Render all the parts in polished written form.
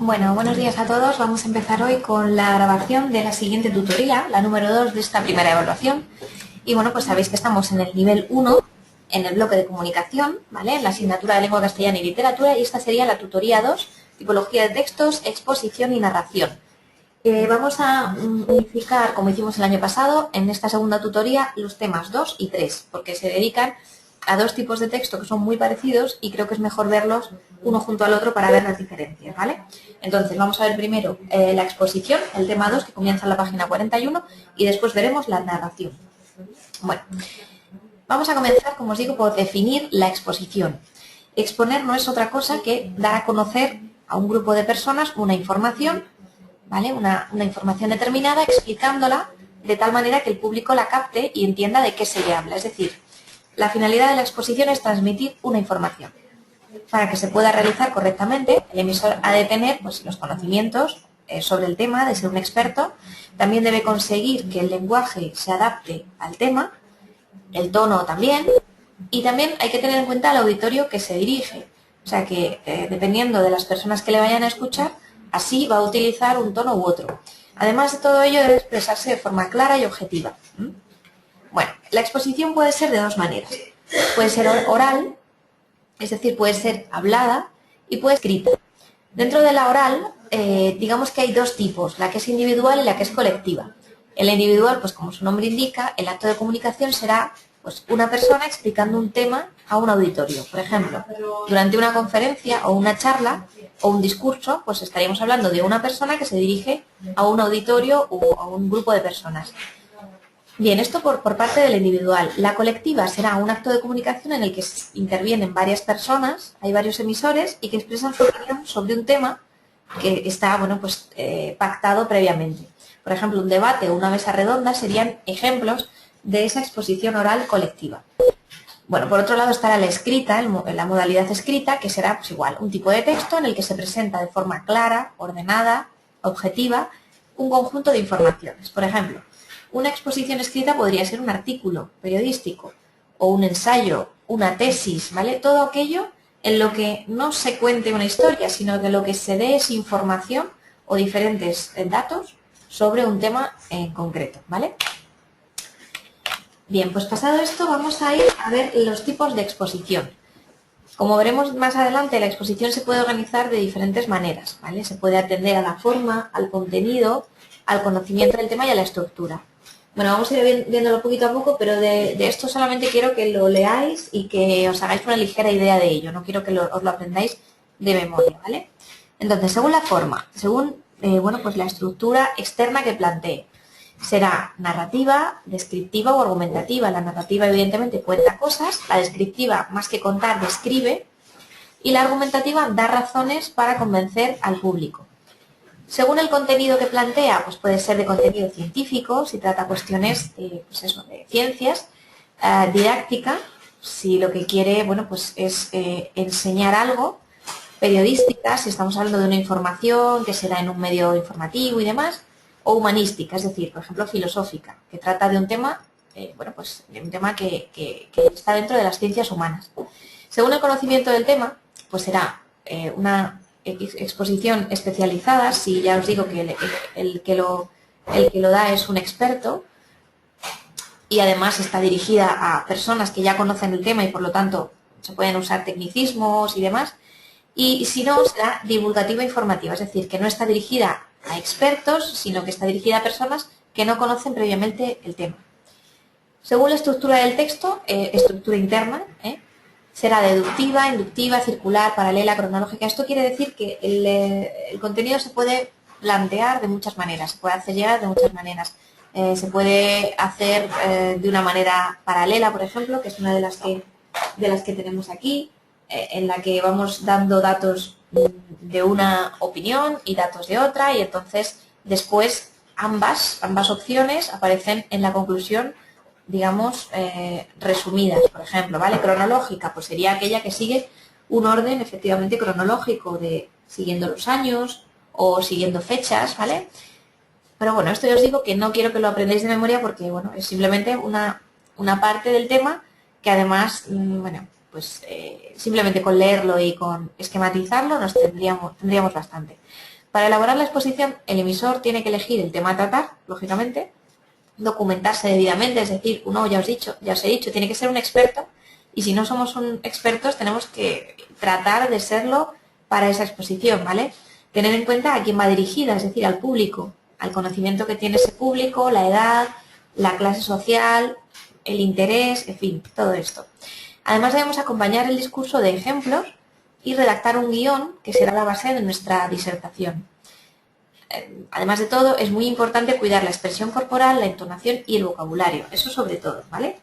Bueno, buenos días a todos. Vamos a empezar hoy con la grabación de la siguiente tutoría, la número 2 de esta primera evaluación. Y bueno, pues sabéis que estamos en el nivel 1, en el bloque de comunicación, ¿vale? En la asignatura de lengua castellana y literatura, y esta sería la tutoría 2, tipología de textos, exposición y narración. Vamos a unificar, como hicimos el año pasado, en esta segunda tutoría los temas 2 y 3, porque se dedican a dos tipos de texto que son muy parecidos y creo que es mejor verlos uno junto al otro para ver las diferencias, ¿vale? Entonces, vamos a ver primero la exposición, el tema 2, que comienza en la página 41, y después veremos la narración. Bueno, vamos a comenzar, como os digo, por definir la exposición. Exponer no es otra cosa que dar a conocer a un grupo de personas una información, ¿vale? Una información determinada, explicándola de tal manera que el público la capte y entienda de qué se le habla. Es decir, la finalidad de la exposición es transmitir una información. Para que se pueda realizar correctamente, el emisor ha de tener pues, los conocimientos sobre el tema, de ser un experto. También debe conseguir que el lenguaje se adapte al tema, el tono también, y también hay que tener en cuenta el auditorio que se dirige. O sea que, dependiendo de las personas que le vayan a escuchar, así va a utilizar un tono u otro. Además de todo ello, debe expresarse de forma clara y objetiva. Bueno, la exposición puede ser de dos maneras. Puede ser oral, es decir, puede ser hablada, y puede ser escrita. Dentro de la oral, digamos que hay dos tipos, la que es individual y la que es colectiva. En la individual, pues como su nombre indica, el acto de comunicación será pues, una persona explicando un tema a un auditorio. Por ejemplo, durante una conferencia o una charla o un discurso, pues estaríamos hablando de una persona que se dirige a un auditorio o a un grupo de personas. Bien, esto por parte del individual. La colectiva será un acto de comunicación en el que intervienen varias personas, hay varios emisores y que expresan su opinión sobre un tema que está pactado previamente. Por ejemplo, un debate o una mesa redonda serían ejemplos de esa exposición oral colectiva. Bueno, por otro lado estará la escrita, la modalidad escrita, que será pues igual, un tipo de texto en el que se presenta de forma clara, ordenada, objetiva, un conjunto de informaciones. Por ejemplo, una exposición escrita podría ser un artículo periodístico o un ensayo, una tesis, ¿vale? Todo aquello en lo que no se cuente una historia, sino que lo que se dé es información o diferentes datos sobre un tema en concreto, ¿vale? Bien, pues pasado esto vamos a ir a ver los tipos de exposición. Como veremos más adelante, la exposición se puede organizar de diferentes maneras, ¿vale? Se puede atender a la forma, al contenido, al conocimiento del tema y a la estructura. Bueno, vamos a ir viéndolo poquito a poco, pero de esto solamente quiero que lo leáis y que os hagáis una ligera idea de ello. No quiero que os lo aprendáis de memoria, ¿vale? Entonces, según la forma, según la estructura externa que plantee, será narrativa, descriptiva o argumentativa. La narrativa, evidentemente, cuenta cosas, la descriptiva, más que contar, describe, y la argumentativa da razones para convencer al público. Según el contenido que plantea, pues puede ser de contenido científico, si trata cuestiones de ciencias, didáctica, si lo que quiere es enseñar algo, periodística, si estamos hablando de una información que se da en un medio informativo y demás, o humanística, es decir, por ejemplo, filosófica, que trata de un tema, de un tema que está dentro de las ciencias humanas. Según el conocimiento del tema, pues será una exposición especializada, si ya os digo que el que lo da es un experto y además está dirigida a personas que ya conocen el tema y por lo tanto se pueden usar tecnicismos y demás. Y si no, será divulgativa informativa, es decir, que no está dirigida a expertos, sino que está dirigida a personas que no conocen previamente el tema. Según la estructura del texto, estructura interna, será deductiva, inductiva, circular, paralela, cronológica. Esto quiere decir que el contenido se puede plantear de muchas maneras, se puede hacer llegar de muchas maneras. Se puede hacer de una manera paralela, por ejemplo, que es una de las que tenemos aquí, en la que vamos dando datos de una opinión y datos de otra, y entonces después ambas opciones aparecen en la conclusión, digamos, resumidas. Por ejemplo, ¿vale? Cronológica, pues sería aquella que sigue un orden efectivamente cronológico, siguiendo los años o siguiendo fechas, ¿vale? Pero bueno, esto ya os digo que no quiero que lo aprendáis de memoria porque, bueno, es simplemente una parte del tema que además, pues simplemente con leerlo y con esquematizarlo tendríamos bastante. Para elaborar la exposición, el emisor tiene que elegir el tema a tratar, lógicamente, documentarse debidamente, es decir, uno, ya os he dicho, tiene que ser un experto, y si no somos expertos tenemos que tratar de serlo para esa exposición, ¿vale? Tener en cuenta a quién va dirigida, es decir, al público, al conocimiento que tiene ese público, la edad, la clase social, el interés, en fin, todo esto. Además debemos acompañar el discurso de ejemplos y redactar un guión que será la base de nuestra disertación. Además de todo, es muy importante cuidar la expresión corporal, la entonación y el vocabulario. Eso sobre todo, ¿vale?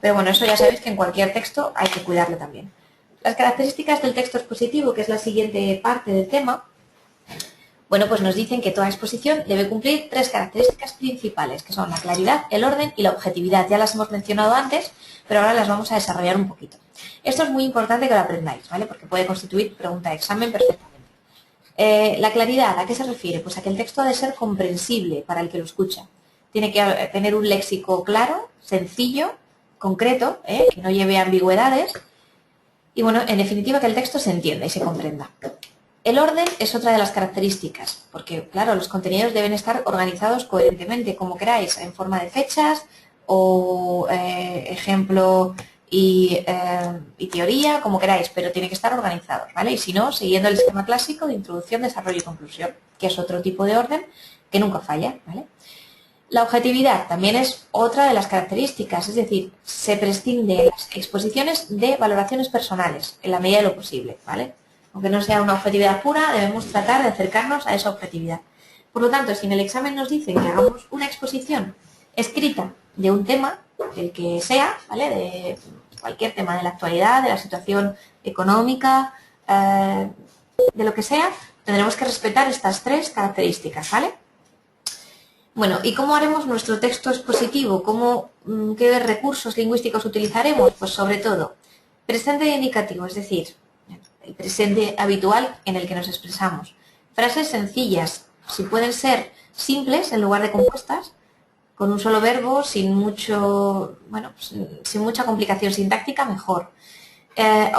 Pero bueno, eso ya sabéis que en cualquier texto hay que cuidarlo también. Las características del texto expositivo, que es la siguiente parte del tema, bueno, pues nos dicen que toda exposición debe cumplir 3 características principales, que son la claridad, el orden y la objetividad. Ya las hemos mencionado antes, pero ahora las vamos a desarrollar un poquito. Esto es muy importante que lo aprendáis, ¿vale? Porque puede constituir pregunta de examen perfectamente. La claridad, ¿a qué se refiere? Pues a que el texto ha de ser comprensible para el que lo escucha. Tiene que tener un léxico claro, sencillo, concreto, que no lleve ambigüedades. Y bueno, en definitiva, que el texto se entienda y se comprenda. El orden es otra de las características, porque claro, los contenidos deben estar organizados coherentemente, como queráis, en forma de fechas o ejemplo y teoría, como queráis, pero tiene que estar organizados, ¿vale? Y si no, siguiendo el esquema clásico de introducción, desarrollo y conclusión, que es otro tipo de orden que nunca falla, ¿vale? La objetividad también es otra de las características, es decir, se prescinde en las exposiciones de valoraciones personales, en la medida de lo posible, ¿vale? Aunque no sea una objetividad pura, debemos tratar de acercarnos a esa objetividad. Por lo tanto, si en el examen nos dicen que hagamos una exposición escrita de un tema, el que sea, ¿vale? De cualquier tema de la actualidad, de la situación económica, de lo que sea, tendremos que respetar estas 3 características, ¿vale? Bueno, ¿y cómo haremos nuestro texto expositivo? ¿Qué recursos lingüísticos utilizaremos? Pues sobre todo, presente e indicativo, es decir, el presente habitual en el que nos expresamos. Frases sencillas, si pueden ser simples en lugar de compuestas, con un solo verbo, sin mucha complicación sintáctica, mejor.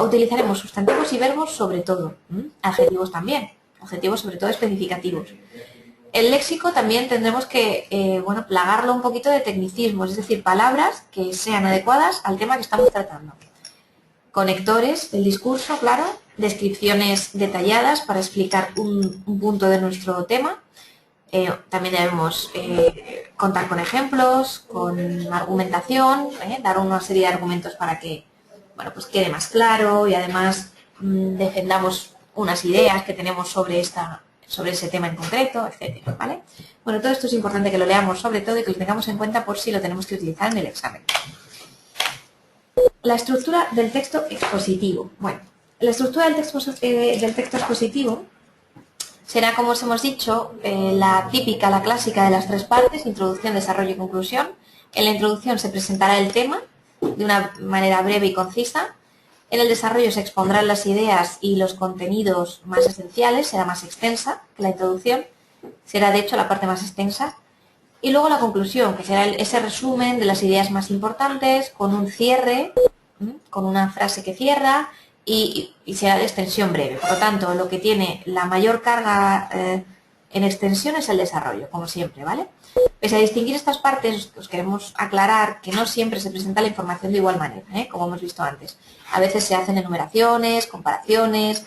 Utilizaremos sustantivos y verbos sobre todo, adjetivos también, adjetivos sobre todo especificativos. El léxico también tendremos que, plagarlo un poquito de tecnicismos, es decir, palabras que sean adecuadas al tema que estamos tratando. Conectores del discurso, claro, descripciones detalladas para explicar un punto de nuestro tema. También debemos contar con ejemplos, con argumentación, dar una serie de argumentos para que quede más claro y además defendamos unas ideas que tenemos sobre ese tema en concreto, etcétera, ¿vale? Bueno, todo esto es importante que lo leamos sobre todo y que lo tengamos en cuenta por si lo tenemos que utilizar en el examen. La estructura del texto expositivo. Bueno, la estructura del texto expositivo será, como os hemos dicho, la típica, la clásica de las 3 partes, introducción, desarrollo y conclusión. En la introducción se presentará el tema de una manera breve y concisa. En el desarrollo se expondrán las ideas y los contenidos más esenciales, será más extensa que la introducción, será de hecho la parte más extensa. Y luego la conclusión, que será ese resumen de las ideas más importantes, con un cierre, con una frase que cierra y será de extensión breve. Por lo tanto, lo que tiene la mayor carga en extensión es el desarrollo, como siempre, ¿vale? Pese a distinguir estas partes, os queremos aclarar que no siempre se presenta la información de igual manera, como hemos visto antes. A veces se hacen enumeraciones, comparaciones,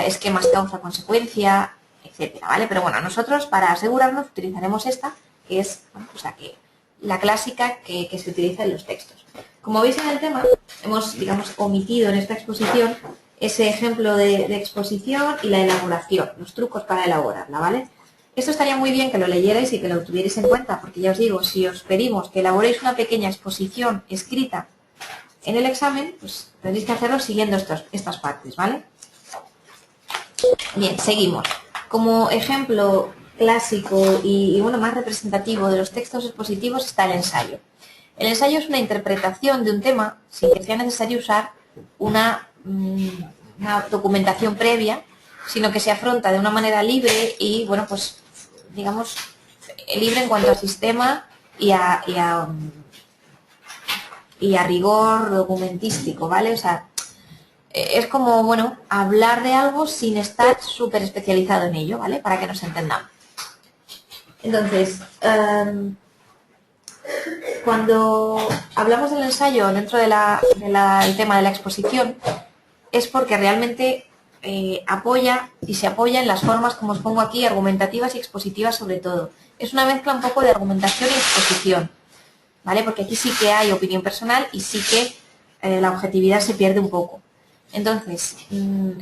esquemas causa-consecuencia, etcétera, ¿vale? Pero bueno, nosotros para asegurarnos utilizaremos esta, que es la clásica que se utiliza en los textos. Como veis en el tema, hemos, omitido en esta exposición ese ejemplo de exposición y la elaboración, los trucos para elaborarla, ¿vale? Esto estaría muy bien que lo leyerais y que lo tuvierais en cuenta, porque ya os digo, si os pedimos que elaboréis una pequeña exposición escrita en el examen, pues tendréis que hacerlo siguiendo estas partes, ¿vale? Bien, seguimos. Como ejemplo clásico y más representativo de los textos expositivos está el ensayo. El ensayo es una interpretación de un tema sin que sea necesario usar una documentación previa, sino que se afronta de una manera libre y, libre en cuanto a sistema y a rigor documentístico, ¿vale? O sea, Es como, bueno, hablar de algo sin estar súper especializado en ello, ¿vale? Para que nos entendamos. Entonces, cuando hablamos del ensayo dentro del tema de la exposición, es porque realmente apoya y se apoya en las formas, como os pongo aquí, argumentativas y expositivas sobre todo. Es una mezcla un poco de argumentación y exposición, ¿vale? Porque aquí sí que hay opinión personal y sí que la objetividad se pierde un poco. Entonces,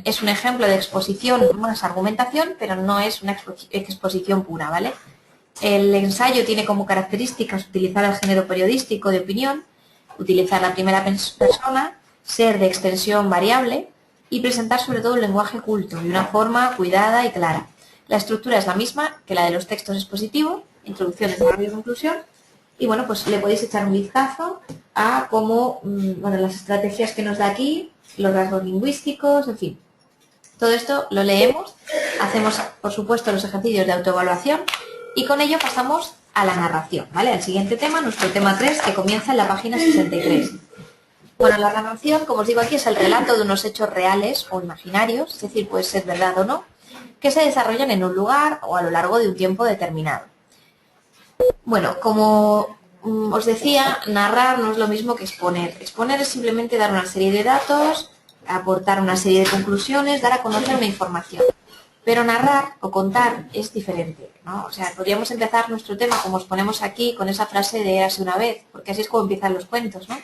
es un ejemplo de exposición más argumentación, pero no es una exposición pura, ¿vale? El ensayo tiene como características utilizar el género periodístico de opinión, utilizar la primera persona, ser de extensión variable y presentar sobre todo un lenguaje culto de una forma cuidada y clara. La estructura es la misma que la de los textos expositivos, introducción, desarrollo y conclusión, y bueno, pues le podéis echar un vistazo a cómo, bueno, las estrategias que nos da aquí, los rasgos lingüísticos, en fin. Todo esto lo leemos, hacemos, por supuesto, los ejercicios de autoevaluación y con ello pasamos a la narración, ¿vale? Al siguiente tema, nuestro tema 3, que comienza en la página 63. Bueno, la narración, como os digo aquí, es el relato de unos hechos reales o imaginarios, es decir, puede ser verdad o no, que se desarrollan en un lugar o a lo largo de un tiempo determinado. Bueno, como os decía, narrar no es lo mismo que exponer. Exponer es simplemente dar una serie de datos, aportar una serie de conclusiones, dar a conocer una información. Pero narrar o contar es diferente, ¿no? O sea, podríamos empezar nuestro tema, como os ponemos aquí, con esa frase de érase una vez, porque así es como empiezan los cuentos, ¿no?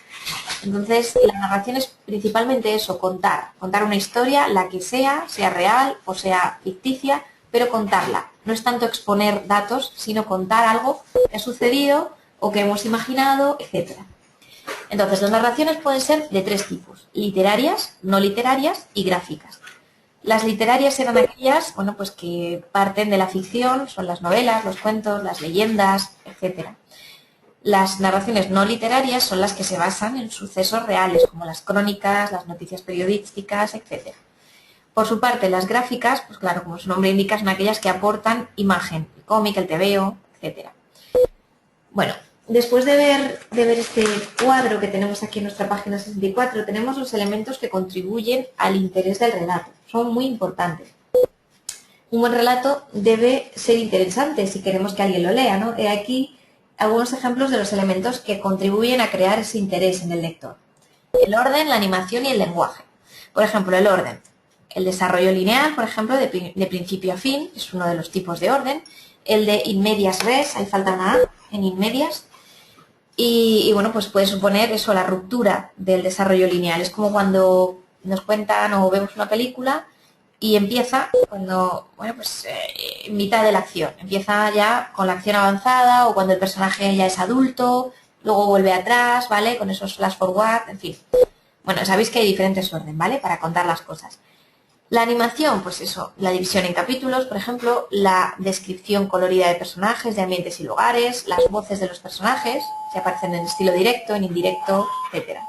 Entonces, la narración es principalmente eso, contar una historia, la que sea real o sea ficticia, pero contarla. No es tanto exponer datos, sino contar algo que ha sucedido o que hemos imaginado, etc. Entonces, las narraciones pueden ser de tres tipos: literarias, no literarias y gráficas. Las literarias eran aquellas, bueno, pues que parten de la ficción, son las novelas, los cuentos, las leyendas, etc. Las narraciones no literarias son las que se basan en sucesos reales, como las crónicas, las noticias periodísticas, etc. Por su parte, las gráficas, pues claro, como su nombre indica, son aquellas que aportan imagen, el cómic, el tebeo, etc. Bueno, después de ver este cuadro que tenemos aquí en nuestra página 64, tenemos los elementos que contribuyen al interés del relato. Son muy importantes. Un buen relato debe ser interesante si queremos que alguien lo lea, ¿no? He aquí algunos ejemplos de los elementos que contribuyen a crear ese interés en el lector. El orden, la animación y el lenguaje. Por ejemplo, el orden. El desarrollo lineal, por ejemplo, de principio a fin, es uno de los tipos de orden. El de in medias res, ahí falta una A, en in medias. Y bueno, pues puede suponer eso, la ruptura del desarrollo lineal. Es como cuando nos cuentan o vemos una película y empieza cuando, bueno, pues en mitad de la acción. Empieza ya con la acción avanzada o cuando el personaje ya es adulto, luego vuelve atrás, ¿vale? Con esos flash forward, en fin. Bueno, sabéis que hay diferentes orden, ¿vale? Para contar las cosas. La animación, pues eso, la división en capítulos, por ejemplo, la descripción colorida de personajes, de ambientes y lugares, las voces de los personajes, si aparecen en estilo directo, en indirecto, etc.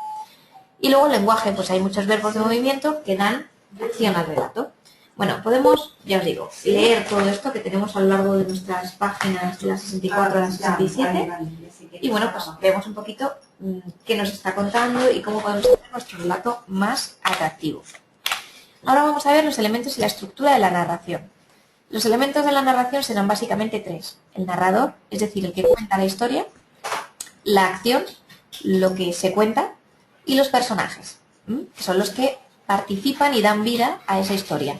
Y luego el lenguaje, pues hay muchos verbos de movimiento que dan acción al relato. Bueno, podemos, ya os digo, leer todo esto que tenemos a lo largo de nuestras páginas de la 64 a la 67 y bueno, pues vemos un poquito qué nos está contando y cómo podemos hacer nuestro relato más atractivo. Ahora vamos a ver los elementos y la estructura de la narración. Los elementos de la narración serán básicamente tres: el narrador, es decir, el que cuenta la historia; la acción, lo que se cuenta; y los personajes, que son los que participan y dan vida a esa historia.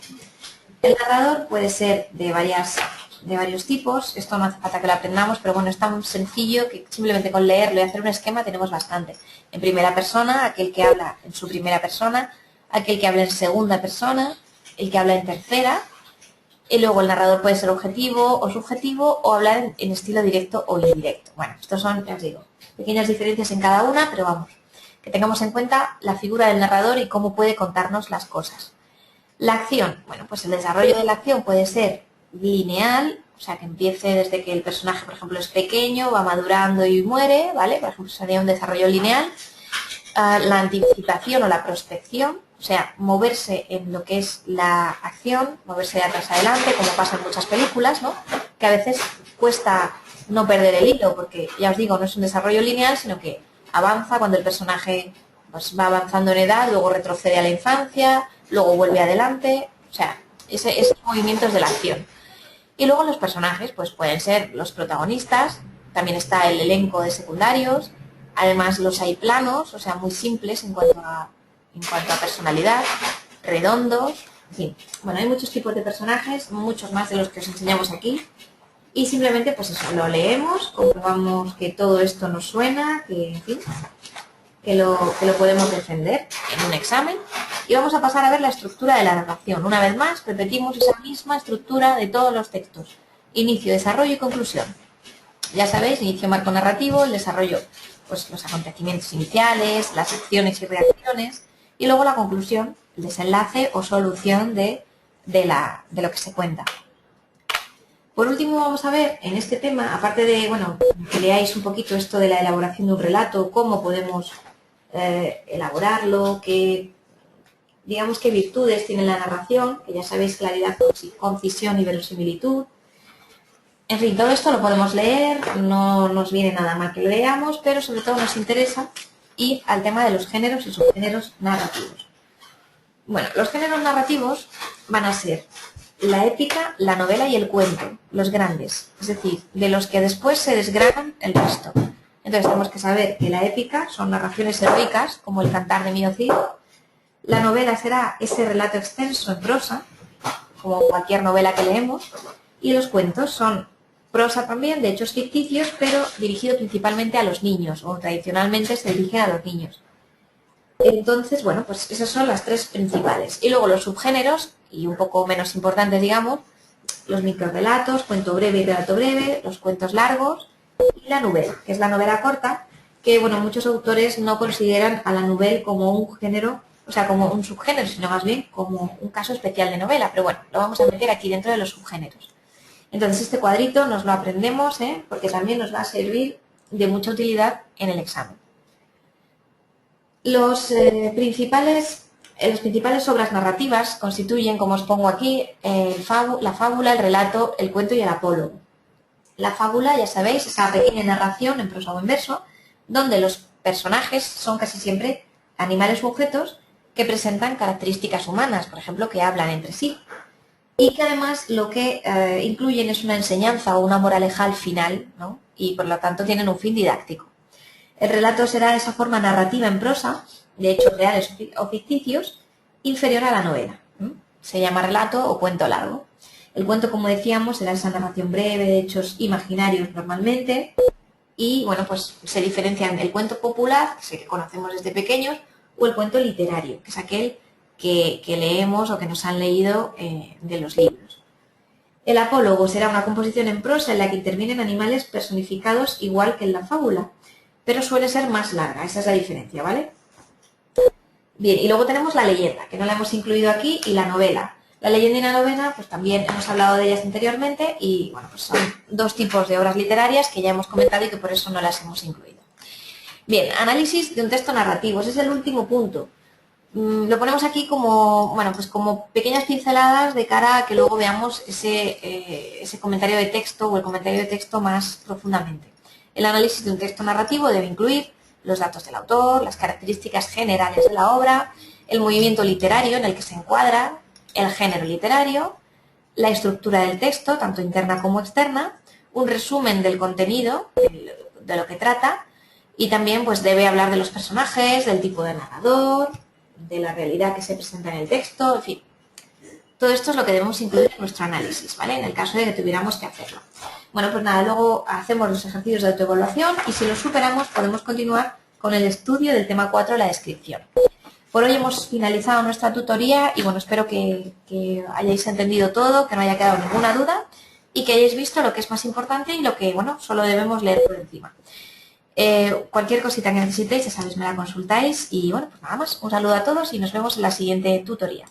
El narrador puede ser de varios tipos, esto no hace falta que lo aprendamos, pero bueno, es tan sencillo que simplemente con leerlo y hacer un esquema tenemos bastante. En primera persona, aquel que habla en su primera persona; aquel que habla en segunda persona; el que habla en tercera; y luego el narrador puede ser objetivo o subjetivo o hablar en estilo directo o indirecto. Bueno, estos son, ya os digo, pequeñas diferencias en cada una, pero vamos, que tengamos en cuenta la figura del narrador y cómo puede contarnos las cosas. La acción, bueno, pues el desarrollo de la acción puede ser lineal, o sea, que empiece desde que el personaje, por ejemplo, es pequeño, va madurando y muere, ¿vale? Por ejemplo, sería un desarrollo lineal. La anticipación o la prospección, o sea, moverse en lo que es la acción, moverse de atrás adelante, como pasa en muchas películas, ¿no? Que a veces cuesta no perder el hilo, porque ya os digo, no es un desarrollo lineal, sino que avanza cuando el personaje pues va avanzando en edad, luego retrocede a la infancia, luego vuelve adelante, o sea, esos movimientos de la acción. Y luego los personajes, pues pueden ser los protagonistas, también está el elenco de secundarios, además los hay planos, o sea, muy simples en cuanto a personalidad, redondos, en fin. Bueno, hay muchos tipos de personajes, muchos más de los que os enseñamos aquí, y simplemente, pues eso, lo leemos, comprobamos que todo esto nos suena, que, en fin, que lo podemos defender en un examen. Y vamos a pasar a ver la estructura de la narración. Una vez más, repetimos esa misma estructura de todos los textos. Inicio, desarrollo y conclusión. Ya sabéis, inicio, marco narrativo, el desarrollo, pues los acontecimientos iniciales, las acciones y reacciones, y luego la conclusión, el desenlace o solución de lo que se cuenta. Por último, vamos a ver en este tema, aparte de, bueno, que leáis un poquito esto de la elaboración de un relato, cómo podemos elaborarlo, digamos qué virtudes tiene la narración, que ya sabéis, claridad, concisión y verosimilitud. En fin, todo esto lo podemos leer, no nos viene nada mal que lo leamos, pero sobre todo nos interesa ir al tema de los géneros y subgéneros narrativos. Bueno, los géneros narrativos van a ser la épica, la novela y el cuento, los grandes, es decir, de los que después se desgranan el resto. Entonces tenemos que saber que la épica son narraciones heroicas, como el Cantar de Mío Cid. La novela será ese relato extenso en prosa, como cualquier novela que leemos. Y los cuentos son prosa también, de hechos ficticios, pero dirigido principalmente a los niños, o tradicionalmente se dirigen a los niños. Entonces, bueno, pues esas son las tres principales. Y luego los subgéneros, y un poco menos importantes, digamos, los microrelatos, cuento breve y relato breve, los cuentos largos, y la novela, que es la novela corta, que bueno, muchos autores no consideran a la novela como un género, o sea, como un subgénero, sino más bien como un caso especial de novela, pero bueno, lo vamos a meter aquí dentro de los subgéneros. Entonces este cuadrito nos lo aprendemos, porque también nos va a servir de mucha utilidad en el examen. Las principales obras narrativas constituyen, como os pongo aquí, la fábula, el relato, el cuento y el apólogo. La fábula, ya sabéis, esa pequeña narración en prosa o en verso, donde los personajes son casi siempre animales u objetos que presentan características humanas, por ejemplo, que hablan entre sí, y que además lo que incluyen es una enseñanza o una moraleja al final, ¿no? Y por lo tanto tienen un fin didáctico. El relato será esa forma narrativa en prosa, de hechos reales o ficticios, inferior a la novela. Se llama relato o cuento largo. El cuento, como decíamos, será esa narración breve de hechos imaginarios normalmente y, bueno, pues se diferencian del cuento popular, que conocemos desde pequeños, o el cuento literario, que es aquel que leemos o que nos han leído de los libros. El apólogo será una composición en prosa en la que intervienen animales personificados igual que en la fábula, pero suele ser más larga, esa es la diferencia, ¿vale? Bien, y luego tenemos la leyenda, que no la hemos incluido aquí, y la novela. La leyenda y la novela, pues también hemos hablado de ellas anteriormente y, bueno, pues son dos tipos de obras literarias que ya hemos comentado y que por eso no las hemos incluido. Bien, análisis de un texto narrativo, ese es el último punto. Lo ponemos aquí como, bueno, pues como pequeñas pinceladas de cara a que luego veamos ese comentario de texto o el comentario de texto más profundamente. El análisis de un texto narrativo debe incluir los datos del autor, las características generales de la obra, el movimiento literario en el que se encuadra, el género literario, la estructura del texto, tanto interna como externa, un resumen del contenido, de lo que trata, y también pues debe hablar de los personajes, del tipo de narrador, de la realidad que se presenta en el texto, en fin. Todo esto es lo que debemos incluir en nuestro análisis, ¿vale? En el caso de que tuviéramos que hacerlo. Bueno, pues nada, luego hacemos los ejercicios de autoevaluación y si los superamos podemos continuar con el estudio del tema 4, la descripción. Por hoy hemos finalizado nuestra tutoría y bueno, espero que hayáis entendido todo, que no haya quedado ninguna duda y que hayáis visto lo que es más importante y lo que, bueno, solo debemos leer por encima. Cualquier cosita que necesitéis, ya sabéis, me la consultáis y bueno, pues nada más. Un saludo a todos y nos vemos en la siguiente tutoría.